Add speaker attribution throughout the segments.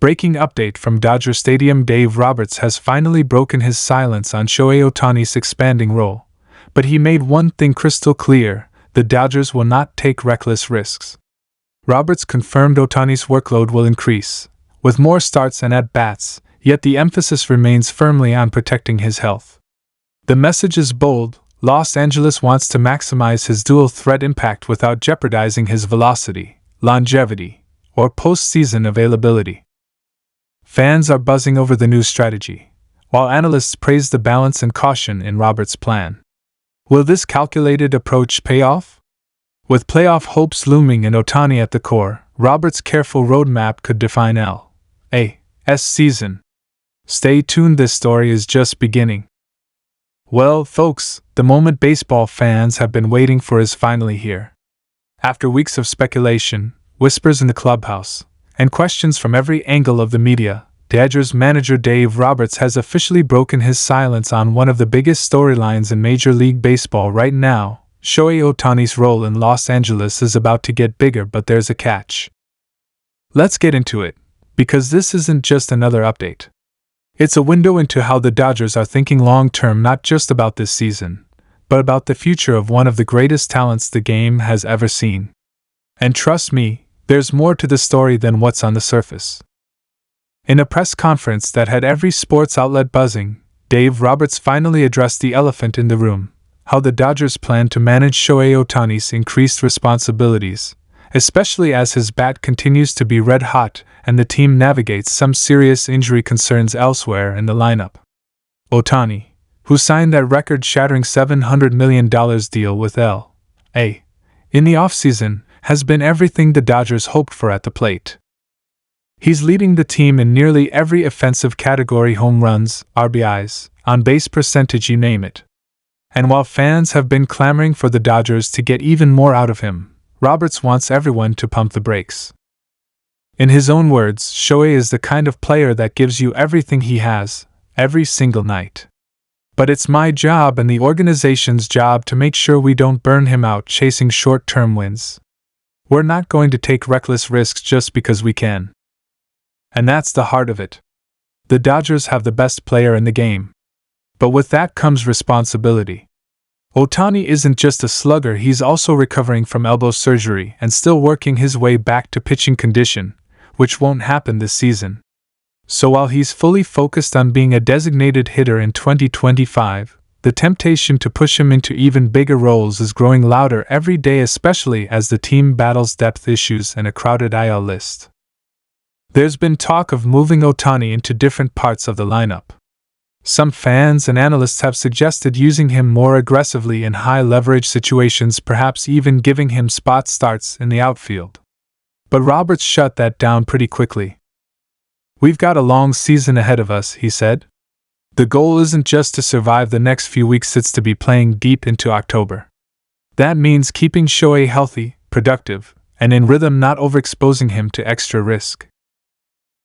Speaker 1: Breaking update from Dodger Stadium: Dave Roberts has finally broken his silence on Shohei Ohtani's expanding role, but he made one thing crystal clear: the Dodgers will not take reckless risks. Roberts confirmed Ohtani's workload will increase, with more starts and at-bats, yet the emphasis remains firmly on protecting his health. The message is bold: Los Angeles wants to maximize his dual-threat impact without jeopardizing his velocity, longevity, or postseason availability. Fans are buzzing over the new strategy, while analysts praise the balance and caution in Roberts' plan. Will this calculated approach pay off? With playoff hopes looming and Ohtani at the core, Roberts' careful roadmap could define LA's season. Stay tuned, this story is just beginning. Well, folks, the moment baseball fans have been waiting for is finally here. After weeks of speculation, whispers in the clubhouse, and questions from every angle of the media, Dodgers manager Dave Roberts has officially broken his silence on one of the biggest storylines in Major League Baseball right now. Shohei Ohtani's role in Los Angeles is about to get bigger, but there's a catch. Let's get into it, because this isn't just another update. It's a window into how the Dodgers are thinking long-term, not just about this season, but about the future of one of the greatest talents the game has ever seen. And trust me, there's more to the story than what's on the surface. In a press conference that had every sports outlet buzzing, Dave Roberts finally addressed the elephant in the room: how the Dodgers plan to manage Shohei Ohtani's increased responsibilities, especially as his bat continues to be red hot and the team navigates some serious injury concerns elsewhere in the lineup. Ohtani, who signed that record-shattering $700 million deal with LA in the offseason, has been everything the Dodgers hoped for at the plate. He's leading the team in nearly every offensive category: home runs, RBIs, on-base percentage, you name it. And while fans have been clamoring for the Dodgers to get even more out of him, Roberts wants everyone to pump the brakes. In his own words, Shohei is the kind of player that gives you everything he has, every single night. But it's my job and the organization's job to make sure we don't burn him out chasing short-term wins. We're not going to take reckless risks just because we can. And that's the heart of it. The Dodgers have the best player in the game. But with that comes responsibility. Ohtani isn't just a slugger, he's also recovering from elbow surgery and still working his way back to pitching condition, which won't happen this season. So while he's fully focused on being a designated hitter in 2025, the temptation to push him into even bigger roles is growing louder every day, especially as the team battles depth issues and a crowded IL list. There's been talk of moving Ohtani into different parts of the lineup. Some fans and analysts have suggested using him more aggressively in high-leverage situations, perhaps even giving him spot starts in the outfield. But Roberts shut that down pretty quickly. "We've got a long season ahead of us," he said. "The goal isn't just to survive the next few weeks, it's to be playing deep into October. That means keeping Shohei healthy, productive, and in rhythm, not overexposing him to extra risk."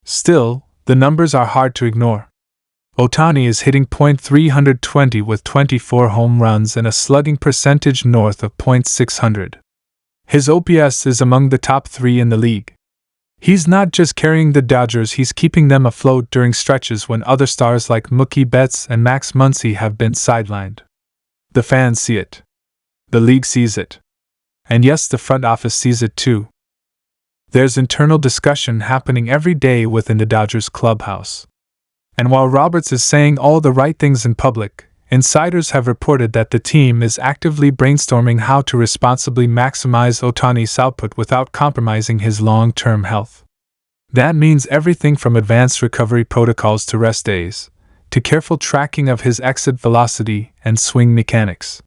Speaker 1: Still, the numbers are hard to ignore. Ohtani is hitting .320 with 24 home runs and a slugging percentage north of .600. His OPS is among the top 3 in the league. He's not just carrying the Dodgers, he's keeping them afloat during stretches when other stars like Mookie Betts and Max Muncy have been sidelined. The fans see it. The league sees it. And yes, the front office sees it too. There's internal discussion happening every day within the Dodgers clubhouse. And while Roberts is saying all the right things in public, insiders have reported that the team is actively brainstorming how to responsibly maximize Ohtani's output without compromising his long-term health. That means everything from advanced recovery protocols to rest days, to careful tracking of his exit velocity and swing mechanics.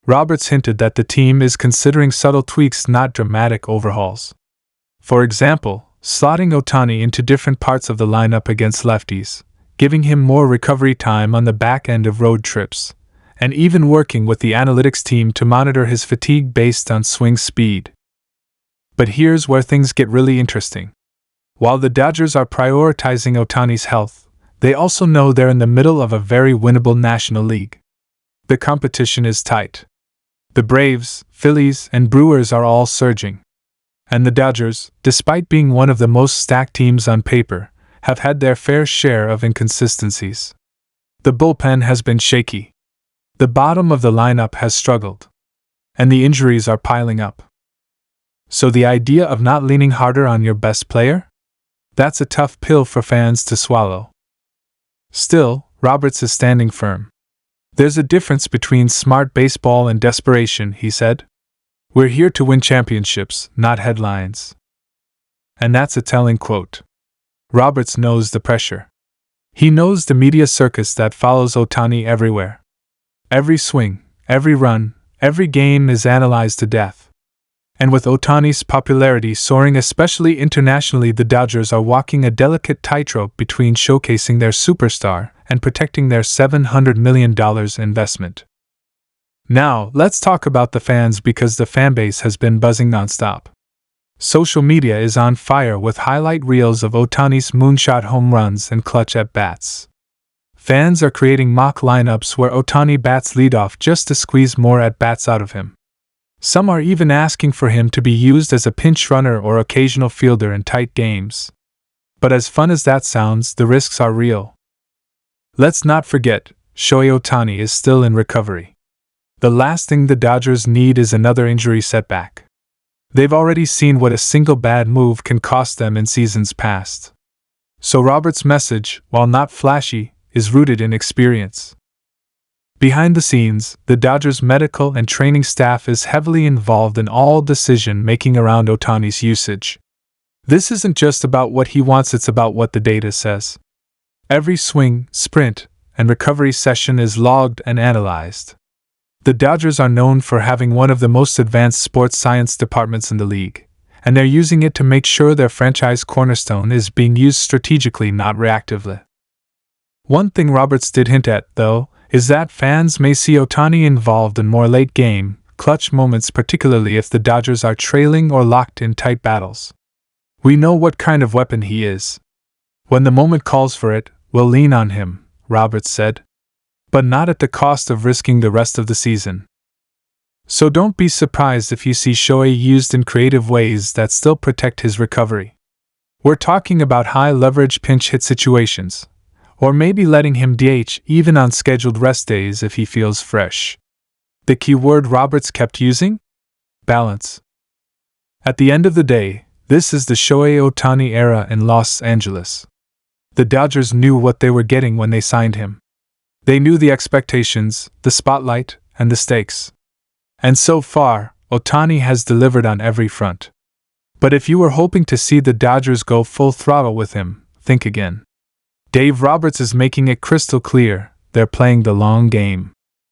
Speaker 1: Roberts hinted that the team is considering subtle tweaks, not dramatic overhauls. For example, slotting Ohtani into different parts of the lineup against lefties, giving him more recovery time on the back end of road trips, and even working with the analytics team to monitor his fatigue based on swing speed. But here's where things get really interesting. While the Dodgers are prioritizing Ohtani's health, they also know they're in the middle of a very winnable National League. The competition is tight. The Braves, Phillies, and Brewers are all surging. And the Dodgers, despite being one of the most stacked teams on paper, have had their fair share of inconsistencies. The bullpen has been shaky. The bottom of the lineup has struggled. And the injuries are piling up. So the idea of not leaning harder on your best player? That's a tough pill for fans to swallow. Still, Roberts is standing firm. There's a difference between smart baseball and desperation, he said. We're here to win championships, not headlines. And that's a telling quote. Roberts knows the pressure. He knows the media circus that follows Ohtani everywhere. Every swing, every run, every game is analyzed to death. And with Ohtani's popularity soaring especially internationally, the Dodgers are walking a delicate tightrope between showcasing their superstar and protecting their $700 million investment. Now, let's talk about the fans because the fanbase has been buzzing nonstop. Social media is on fire with highlight reels of Ohtani's moonshot home runs and clutch at-bats. Fans are creating mock lineups where Ohtani bats leadoff just to squeeze more at-bats out of him. Some are even asking for him to be used as a pinch runner or occasional fielder in tight games. But as fun as that sounds, the risks are real. Let's not forget, Shohei Ohtani is still in recovery. The last thing the Dodgers need is another injury setback. They've already seen what a single bad move can cost them in seasons past. So Roberts' message, while not flashy, is rooted in experience. Behind the scenes, the Dodgers' medical and training staff is heavily involved in all decision-making around Ohtani's usage. This isn't just about what he wants, it's about what the data says. Every swing, sprint, and recovery session is logged and analyzed. The Dodgers are known for having one of the most advanced sports science departments in the league, and they're using it to make sure their franchise cornerstone is being used strategically, not reactively. One thing Roberts did hint at, though, is that fans may see Ohtani involved in more late-game, clutch moments, particularly if the Dodgers are trailing or locked in tight battles. We know what kind of weapon he is. When the moment calls for it, we'll lean on him, Roberts said. But not at the cost of risking the rest of the season. So don't be surprised if you see Shohei used in creative ways that still protect his recovery. We're talking about high-leverage pinch-hit situations, or maybe letting him DH even on scheduled rest days if he feels fresh. The key word Roberts kept using? Balance. At the end of the day, this is the Shohei Ohtani era in Los Angeles. The Dodgers knew what they were getting when they signed him. They knew the expectations, the spotlight, and the stakes. And so far, Ohtani has delivered on every front. But if you were hoping to see the Dodgers go full throttle with him, think again. Dave Roberts is making it crystal clear, they're playing the long game.